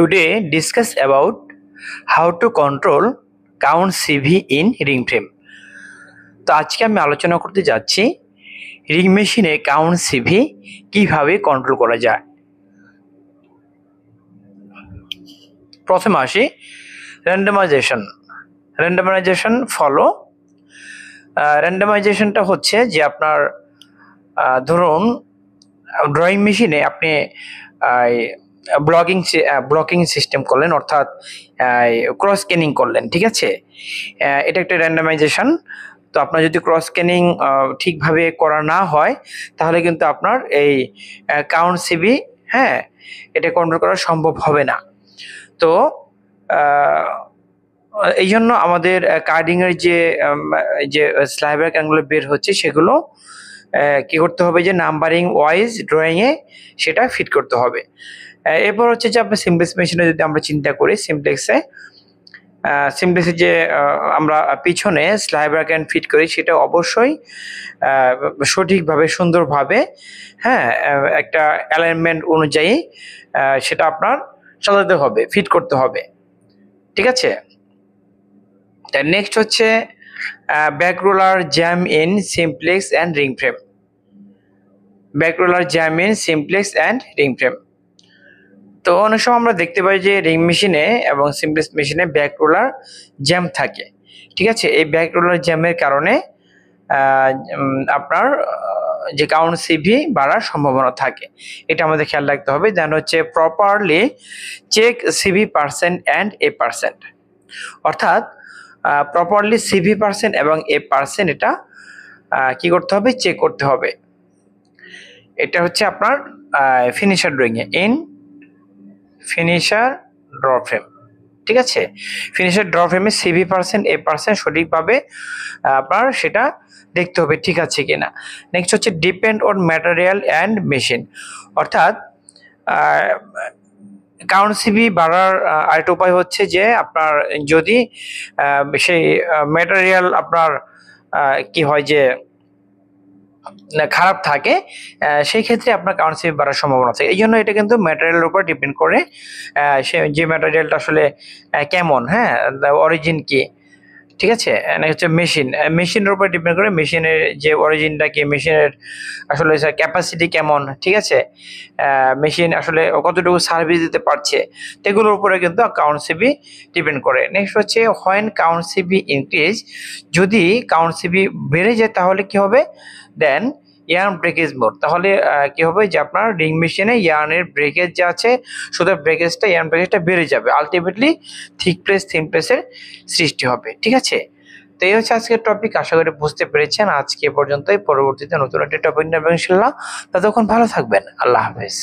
Today discuss about how to control count CV in ring frame. তো আজকে আমি আলোচনা করতে যাচ্ছি রিং মেশিনে কাউন্ট সিভি কিভাবে কন্ট্রোল করা যায়। প্রথমে আসি র্যান্ডমাইজেশন ফলো। র্যান্ডমাইজেশনটা হচ্ছে যে আপনার ধরুন ড্রয়িং মেশিনে আপনি ব্লকিং সিস্টেম করলেন, অর্থাৎ ক্রস স্ক্যানিং করলেন, ঠিক আছে, এটা একটা র্যান্ডমাইজেশন। তো আপনার যদি ক্রস স্ক্যানিং ঠিকভাবে করা না হয় তাহলে কিন্তু আপনার এই কাউন্ট সিভি এটা কন্ট্রোল করা সম্ভব হবে না। তো এই জন্য আমাদের কার্ডিং এর যে স্লাইভার ক্যানগুলো বের হচ্ছে সেগুলো কি করতে হবে, যে নাম্বারিং ওয়াইজ ড্রয়িং এ সেটা ফিট করতে হবে। এরপর হচ্ছে যে আপনার সিমপ্লেক্স মেশিনে যদি আমরা চিন্তা করি, সিমপ্লেক্সে যে আমরা পিছনে স্লাইভার ক্যান ফিট করি সেটা অবশ্যই সঠিকভাবে সুন্দরভাবে একটা অ্যালাইনমেন্ট অনুযায়ী সেটা আপনার সাজাতে হবে, ফিট করতে হবে, ঠিক আছে। নেক্সট হচ্ছে back roller jam in simplex and ring frame. Back roller jam in simplex and ring frame. তো অনেক সময় আমরা দেখতে পাই যে রিং মেশিনে এবং সিমপ্লেক্স মেশিনে ব্যাক রোলার জ্যাম থাকে, ঠিক আছে। এই ব্যাক রোলার জ্যামের কারণে আপনার যে কাউন্ট সিভি বাড়ার সম্ভাবনা থাকে, এটা আমাদের খেয়াল রাখতে হবে। দেন হচ্ছে properly check CV percent and A percent, অর্থাৎ প্রপারলি সিভি পার্সেন্ট এবং এ পার্সেন্ট এটা কি করতে হবে, চেক করতে হবে। এটা হচ্ছে আপনার finisher drawing A in finisher draw frame, ঠিক আছে। ফিনিশার ড্র ফ্রেমে সিভি পার্সেন্ট এ পার্সেন্ট সঠিকভাবে আপনার সেটা দেখতে হবে ঠিক আছে কিনা। নেক্সট হচ্ছে depend on material and machine, অর্থাৎ কাউন্ট সিভি বাড়ার আরেকটা উপায় হচ্ছে যে আপনার যদি সেই ম্যাটেরিয়াল আপনার কি হয় যে খারাপ থাকে, সেই ক্ষেত্রে আপনার কাউন্ট সিভি বাড়ার সম্ভাবনা থাকে। এই জন্য এটা কিন্তু ম্যাটেরিয়ালের উপর ডিপেন্ড করে, সে যে ম্যাটেরিয়ালটা আসলে কেমন, অরিজিন কি, ঠিক আছে। হচ্ছে মেশিনের উপর ডিপেন্ড করে, মেশিনের যে অরিজিনটা কি, মেশিনের আসলে ক্যাপাসিটি কেমন, ঠিক আছে, মেশিন আসলে কতটুকু সার্ভিস দিতে পারছে, এগুলোর উপরে কিন্তু কাউন্ট সিভি ডিপেন্ড করে। নেক্সট হচ্ছে হোয়েন কাউন্ট সিভি ইনক্রিজ, যদি কাউন্ট সিভি বেড়ে যায় তাহলে কি হবে, দেন ইয়ার্ন ব্রেকেজ মোড, তাহলে কি হবে যে আপনার রিং মেশিনে ইয়ার্নের ব্রেকেজ যা আছে শুধু ইয়ার্ন ব্রেকেজটা বেড়ে যাবে, আলটিমেটলি থিন প্লেসের সৃষ্টি হবে, ঠিক আছে। তো এই হচ্ছে আজকের টপিক, আশা করি বুঝতে পেরেছেন। আজকে পর্যন্তই, পরবর্তীতে নতুন একটা টপিক নেবেন ইনশাআল্লাহ। ততক্ষণ ভালো থাকবেন, আল্লাহ হাফেজ।